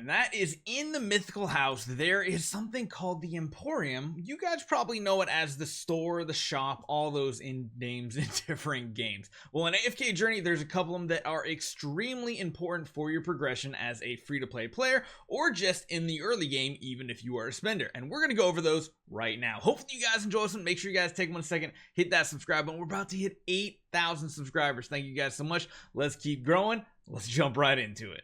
and that is in the mythical house. There is something called the Emporium. You guys probably know it as the store, the shop, all those names in different games. Well, in AFK Journey, there's a couple of them that are extremely important for your progression as a free-to-play player, or just in the early game, even if you are a spender. And we're going to go over those right now. Hopefully you guys enjoy this one. Make sure you guys take 1 second, hit that subscribe button. We're about to hit 8,000 subscribers. Thank you guys so much. Let's keep growing. Let's jump right into it.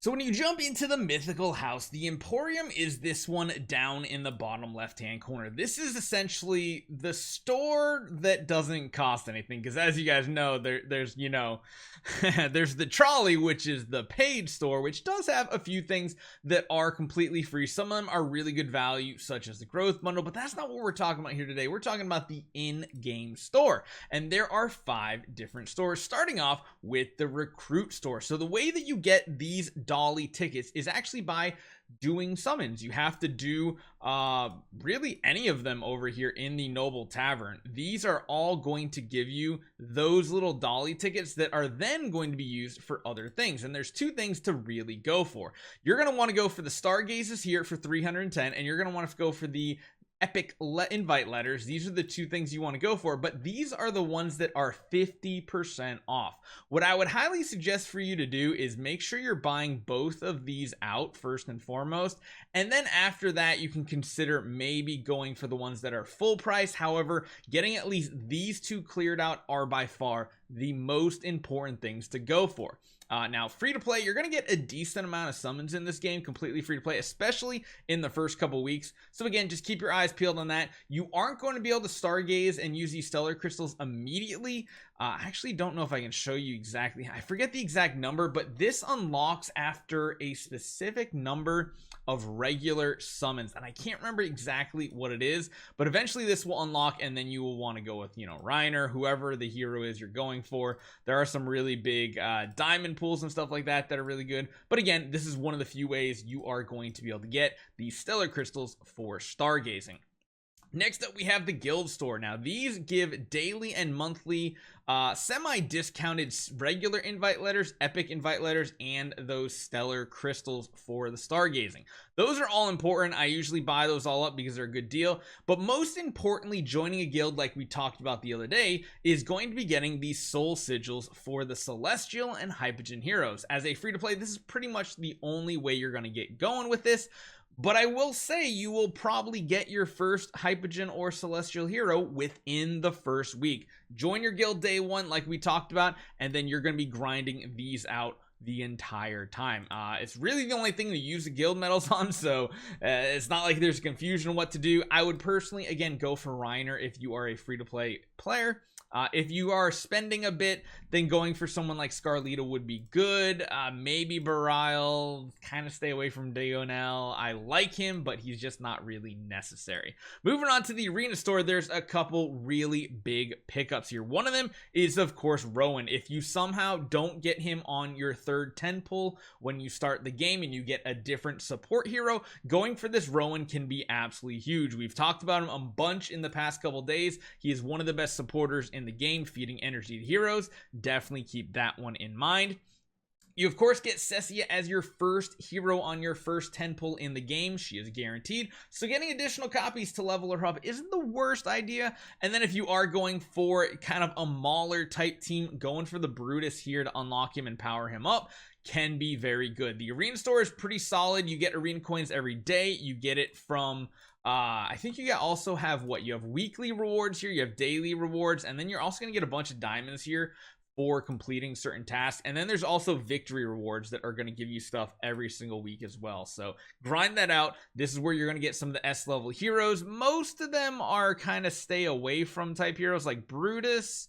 So when you jump into the mythical house, the Emporium is this one down in the bottom left-hand corner. This is essentially the store that doesn't cost anything, because as you guys know, there's there's the trolley, which is the paid store, which does have a few things that are completely free. Some of them are really good value, such as the growth bundle, but that's not what we're talking about here today. We're talking about the in-game store, and there are 5 different stores, starting off with the Recruit Store. So the way that you get these dolly tickets is actually by doing summons. You have to do really any of them over here in the Noble Tavern. These are all going to give you those little dolly tickets that are then going to be used for other things, and there's 2 things to really go for. You're going to want to go for the Stargazes here for 310, and you're going to want to go for the epic invite letters. These are the 2 things you want to go for, but these are the ones that are 50% off. What I would highly suggest for you to do is make sure you're buying both of these out first and foremost, and then after that you can consider maybe going for the ones that are full price. However, getting at least these 2 cleared out are by far the most important things to go for. Now, free to play, you're going to get a decent amount of summons in this game, completely free to play, especially in the first couple weeks. So again, just keep your eyes peeled on that. You aren't going to be able to stargaze and use these stellar crystals immediately. I actually don't know if I can show you exactly. I forget the exact number, but this unlocks after a specific number of regular summons, and I can't remember exactly what it is, but eventually this will unlock, and then you will want to go with, Reiner, whoever the hero is you're going for. There are some really big diamond pools and stuff like that that are really good, but again, this is one of the few ways you are going to be able to get these stellar crystals for stargazing. Next up, we have the Guild Store. Now, these give daily and monthly semi-discounted regular invite letters, epic invite letters, and those stellar crystals for the stargazing. Those are all important. I usually buy those all up because they're a good deal. But most importantly, joining a guild like we talked about the other day is going to be getting these soul sigils for the celestial and hypogean heroes. As a free-to-play, this is pretty much the only way you're going to get going with this. But I will say you will probably get your first hypogean or celestial hero within the first week. Join your guild day 1 like we talked about, and then you're going to be grinding these out the entire time. It's really the only thing to use the guild medals on, so it's not like there's confusion on what to do. I would personally, again, go for Reiner if you are a free-to-play player. If you are spending a bit, then going for someone like Scarlita would be good. Maybe Barile, kind of stay away from Dionel. I like him, but he's just not really necessary. Moving on to the Arena Store, there's a couple really big pickups here. One of them is, of course, Rowan. If you somehow don't get him on your 3rd 10 pull when you start the game and you get a different support hero, going for this Rowan can be absolutely huge. We've talked about him a bunch in the past couple days. He is one of the best supporters in the game, feeding energy to heroes. Definitely keep that one in mind. You, of course, get Cessia as your first hero on your first 10 pull in the game. She is guaranteed. So getting additional copies to level her up isn't the worst idea. And then if you are going for kind of a Mauler type team, going for the Brutus here to unlock him and power him up can be very good. The Arena Store is pretty solid. You get arena coins every day. You get it from I think you also have you have weekly rewards here, you have daily rewards, and then you're also going to get a bunch of diamonds here for completing certain tasks. And then there's also victory rewards that are going to give you stuff every single week as well. So grind that out. This is where you're going to get some of the S level heroes. Most of them are kind of stay away from type heroes like Brutus,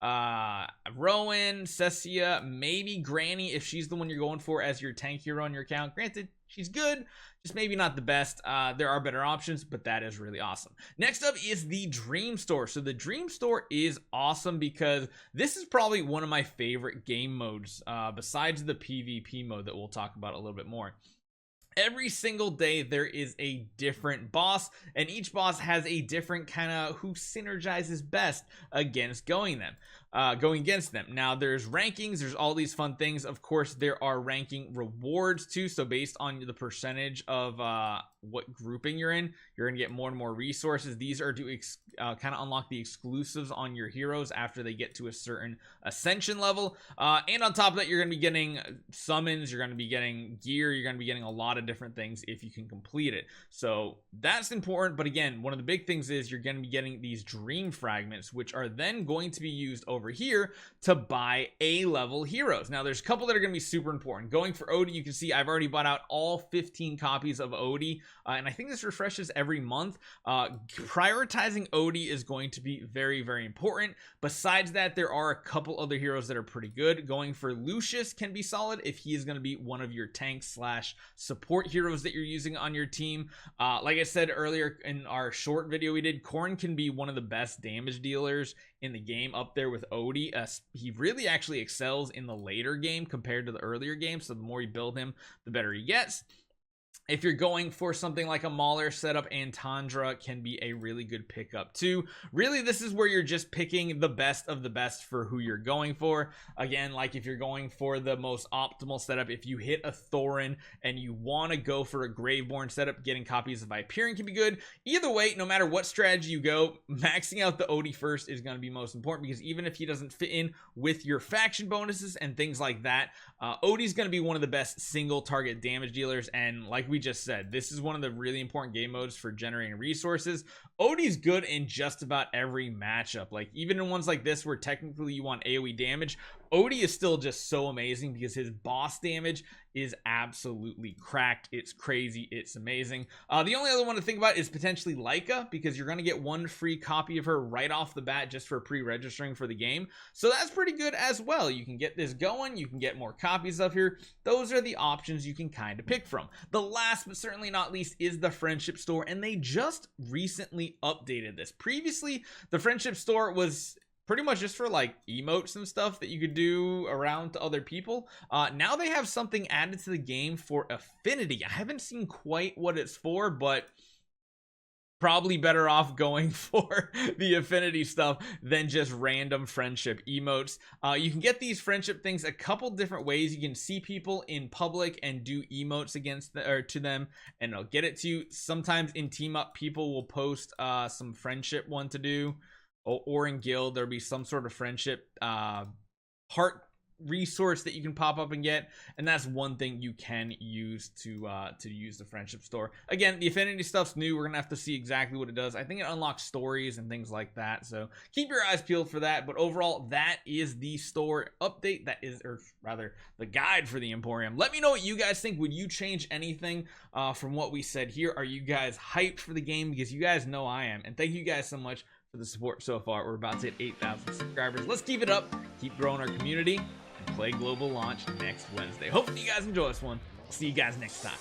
Rowan, Cessia, maybe Granny if she's the one you're going for as your tank hero on your account. Granted, she's good, just maybe not the best. There are better options, but that is really awesome. Next up is the Dream Store. So the Dream Store is awesome because this is probably one of my favorite game modes, besides the PvP mode that we'll talk about a little bit more. Every single day there is a different boss, and each boss has a different kind of who synergizes best against going them. going against them. Now there's rankings, there's all these fun things. Of course, there are ranking rewards too. So based on the percentage of what grouping you're in, you're gonna get more and more resources. These are to kind of unlock the exclusives on your heroes after they get to a certain ascension level. And on top of that, you're gonna be getting summons, you're gonna be getting gear, you're gonna be getting a lot of different things if you can complete it. So that's important. But again, one of the big things is you're gonna be getting these dream fragments, which are then going to be used over here to buy A-level heroes. Now there's a couple that are going to be super important. Going for Odie, you can see I've already bought out all 15 copies of Odie, and I think this refreshes every month. Prioritizing Odie is going to be very, very important. Besides that, there are a couple other heroes that are pretty good. Going for Lucius can be solid if he is going to be one of your tank slash support heroes that you're using on your team. Like I said earlier in our short video we did, Corrin can be one of the best damage dealers in the game, up there with Odie. He really actually excels in the later game compared to the earlier game, so the more you build him, the better he gets. If you're going for something like a Mauler setup, Antandra can be a really good pickup too. Really, this is where you're just picking the best of the best for who you're going for. Again, like if you're going for the most optimal setup, if you hit a Thorin and you want to go for a Graveborn setup, getting copies of Hyperion can be good. Either way, no matter what strategy you go, maxing out the Odie first is going to be most important, because even if he doesn't fit in with your faction bonuses and things like that, Odie's going to be one of the best single target damage dealers. And like we just said, this is one of the really important game modes for generating resources. Odie's good in just about every matchup. Like even in ones like this where technically you want AoE damage, Odie is still just so amazing because his boss damage is absolutely cracked. It's crazy. It's amazing. The only other one to think about is potentially Leica, because you're going to get one free copy of her right off the bat just for pre-registering for the game. So that's pretty good as well. You can get this going. You can get more copies of her. Those are the options you can kind of pick from. The last but certainly not least is the Friendship Store, and they just recently updated this. Previously, the Friendship Store was pretty much just for like emotes and stuff that you could do around to other people. Now they have something added to the game for affinity. I haven't seen quite what it's for, but probably better off going for the affinity stuff than just random friendship emotes. You can get these friendship things a couple different ways. You can see people in public and do emotes against to them, and they'll get it to you. Sometimes in team up, people will post some friendship one to do, or in guild there'll be some sort of friendship heart resource that you can pop up and get, and that's one thing you can use to use the Friendship Store. Again, the affinity stuff's new. We're gonna have to see exactly what it does. I think it unlocks stories and things like that, so keep your eyes peeled for that. But overall, that is the store update. That is, or rather, the guide for the Emporium. Let me know what you guys think. Would you change anything from what we said here? Are you guys hyped for the game? Because you guys know I am, and thank you guys so much for the support so far. We're about to hit 8,000 subscribers. Let's keep it up, keep growing our community, and play global launch next Wednesday. Hopefully you guys enjoy this one. See you guys next time.